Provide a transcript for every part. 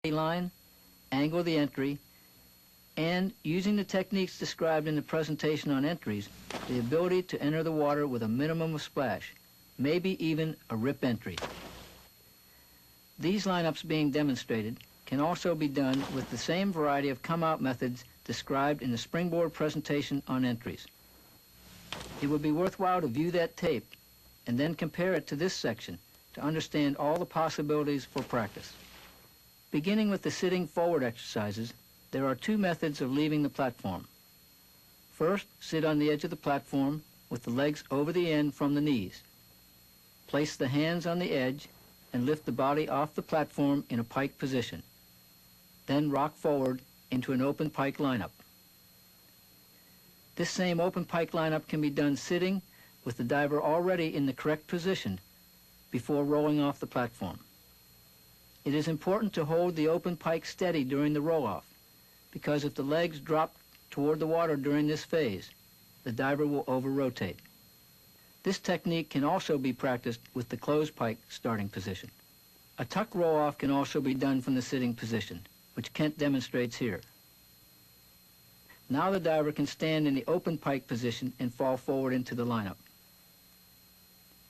line, angle the entry, and, using the techniques described in the presentation on entries, the ability to enter the water with a minimum of splash, maybe even a rip entry. These lineups being demonstrated can also be done with the same variety of come-out methods described in the springboard presentation on entries. It would be worthwhile to view that tape and then compare it to this section to understand all the possibilities for practice. Beginning with the sitting forward exercises, there are two methods of leaving the platform. First, sit on the edge of the platform with the legs over the end from the knees. Place the hands on the edge and lift the body off the platform in a pike position. Then rock forward into an open pike lineup. This same open pike lineup can be done sitting with the diver already in the correct position before rolling off the platform. It is important to hold the open pike steady during the roll-off, because if the legs drop toward the water during this phase, the diver will over-rotate. This technique can also be practiced with the closed pike starting position. A tuck roll-off can also be done from the sitting position, which Kent demonstrates here. Now the diver can stand in the open pike position and fall forward into the lineup.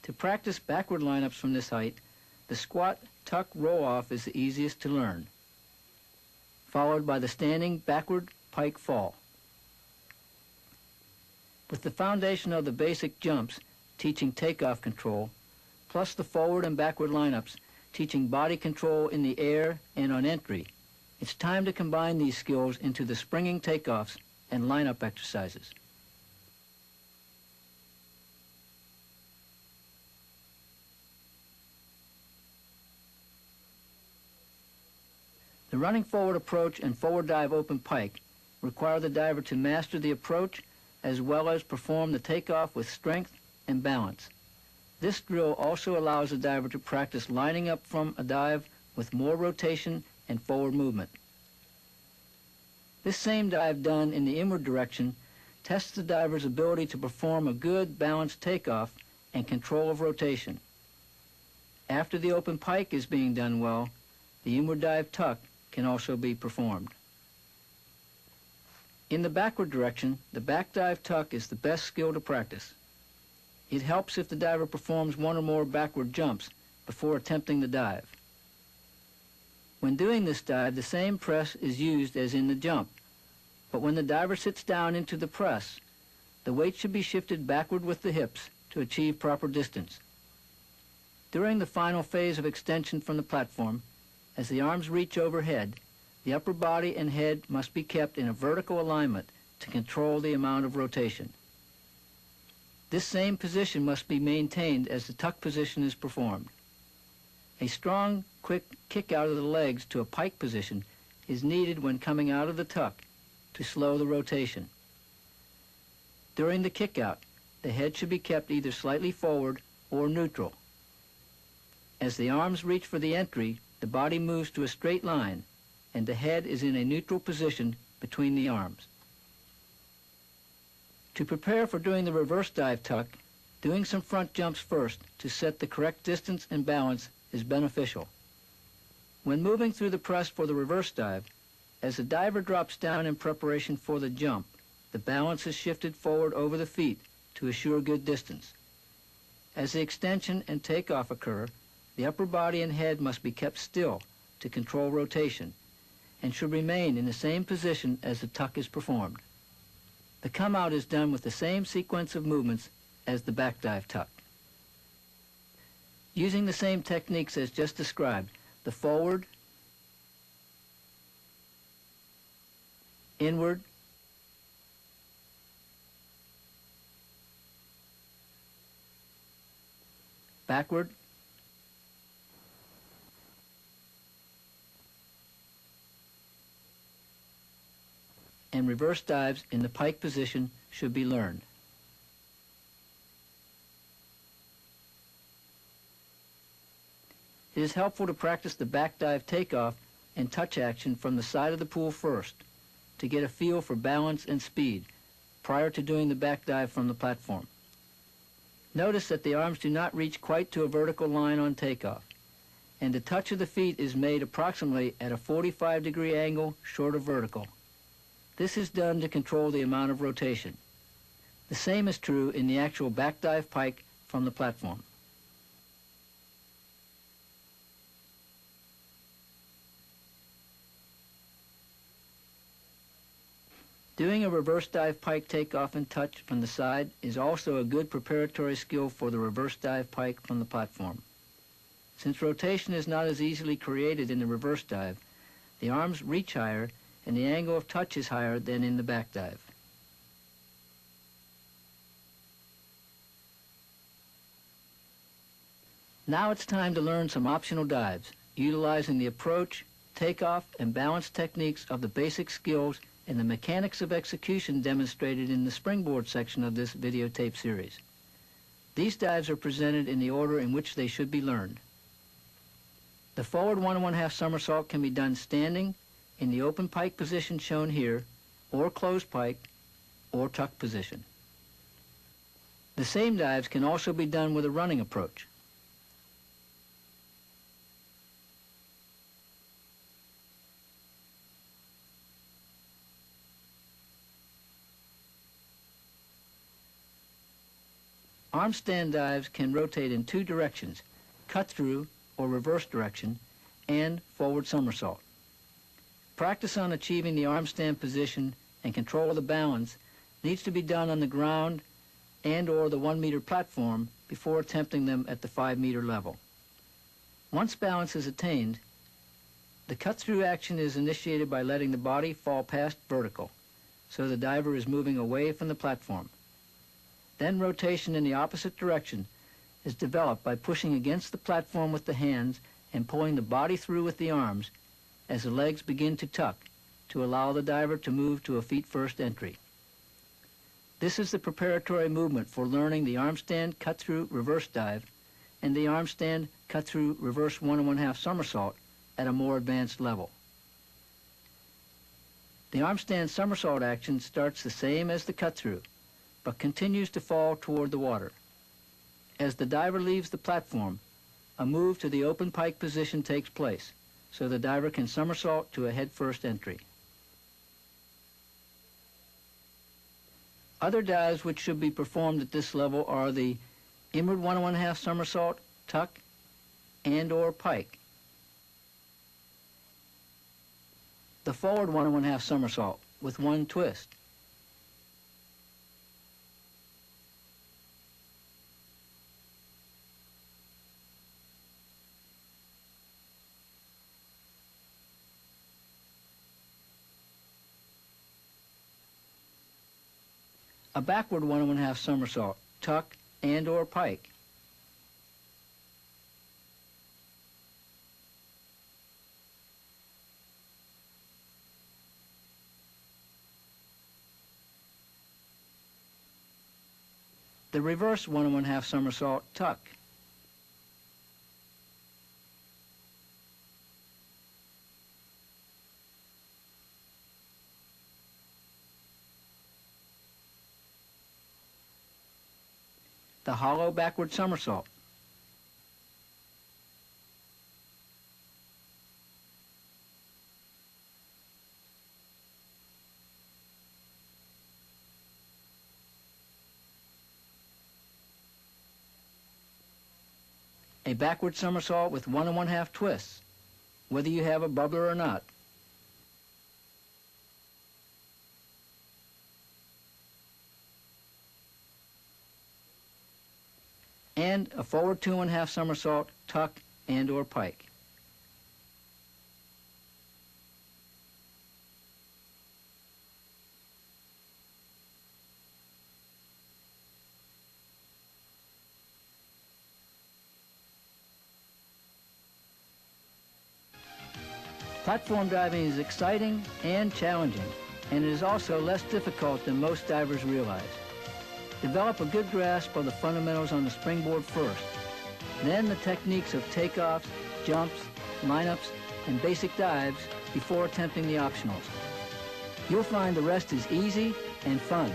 To practice backward lineups from this height, the squat tuck roll-off is the easiest to learn, followed by the standing backward pike fall. With the foundation of the basic jumps teaching takeoff control, plus the forward and backward lineups teaching body control in the air and on entry, it's time to combine these skills into the springing takeoffs and lineup exercises. The running forward approach and forward dive open pike require the diver to master the approach as well as perform the takeoff with strength and balance. This drill also allows the diver to practice lining up from a dive with more rotation and forward movement. This same dive done in the inward direction tests the diver's ability to perform a good balanced takeoff and control of rotation. After the open pike is being done well, the inward dive tuck can also be performed. In the backward direction, the back dive tuck is the best skill to practice. It helps if the diver performs one or more backward jumps before attempting the dive. When doing this dive, the same press is used as in the jump, but when the diver sits down into the press, the weight should be shifted backward with the hips to achieve proper distance. During the final phase of extension from the platform, as the arms reach overhead, the upper body and head must be kept in a vertical alignment to control the amount of rotation. This same position must be maintained as the tuck position is performed. A strong, quick kick out of the legs to a pike position is needed when coming out of the tuck to slow the rotation. During the kick out, the head should be kept either slightly forward or neutral. As the arms reach for the entry, the body moves to a straight line, and the head is in a neutral position between the arms. To prepare for doing the reverse dive tuck, doing some front jumps first to set the correct distance and balance is beneficial. When moving through the press for the reverse dive, as the diver drops down in preparation for the jump, the balance is shifted forward over the feet to assure good distance. As the extension and takeoff occur, the upper body and head must be kept still to control rotation and should remain in the same position as the tuck is performed. The come out is done with the same sequence of movements as the back dive tuck. Using the same techniques as just described, the forward, inward, backward, and reverse dives in the pike position should be learned. It is helpful to practice the back dive takeoff and touch action from the side of the pool first to get a feel for balance and speed prior to doing the back dive from the platform. Notice that the arms do not reach quite to a vertical line on takeoff. and the touch of the feet is made approximately at a 45-degree angle short of vertical. This is done to control the amount of rotation. The same is true in the actual back dive pike from the platform. Doing a reverse dive pike takeoff and touch from the side is also a good preparatory skill for the reverse dive pike from the platform. Since rotation is not as easily created in the reverse dive, the arms reach higher and the angle of touch is higher than in the back dive. Now it's time to learn some optional dives, utilizing the approach, takeoff, and balance techniques of the basic skills and the mechanics of execution demonstrated in the springboard section of this videotape series. These dives are presented in the order in which they should be learned. The forward 1 1/2 somersault can be done standing in the open pike position shown here, or closed pike, or tuck position. The same dives can also be done with a running approach. Arm stand dives can rotate in two directions, cut through or reverse direction, and forward somersault. Practice on achieving the arm stand position and control of the balance needs to be done on the ground and or the 1-meter platform before attempting them at the 5-meter level. Once balance is attained, the cut-through action is initiated by letting the body fall past vertical, so the diver is moving away from the platform. Then rotation in the opposite direction is developed by pushing against the platform with the hands and pulling the body through with the arms as the legs begin to tuck to allow the diver to move to a feet-first entry. This is the preparatory movement for learning the arm stand cut-through reverse dive and the arm stand cut-through reverse 1 1/2 somersault at a more advanced level. The arm stand somersault action starts the same as the cut-through, but continues to fall toward the water. As the diver leaves the platform, a move to the open pike position takes place, so the diver can somersault to a head-first entry. Other dives which should be performed at this level are the inward 1 1/2 somersault, tuck, and or pike. The forward 1 1/2 somersault with one twist. A backward 1 1/2 somersault, tuck, and or pike. The reverse 1 1/2 somersault, tuck. The hollow backward somersault. A backward somersault with 1 1/2 twists, whether you have a bubbler or not. And a forward 2 1/2 somersault, tuck, and or pike. Platform diving is exciting and challenging, and it is also less difficult than most divers realize. Develop a good grasp of the fundamentals on the springboard first, then the techniques of takeoffs, jumps, lineups, and basic dives before attempting the optionals. You'll find the rest is easy and fun.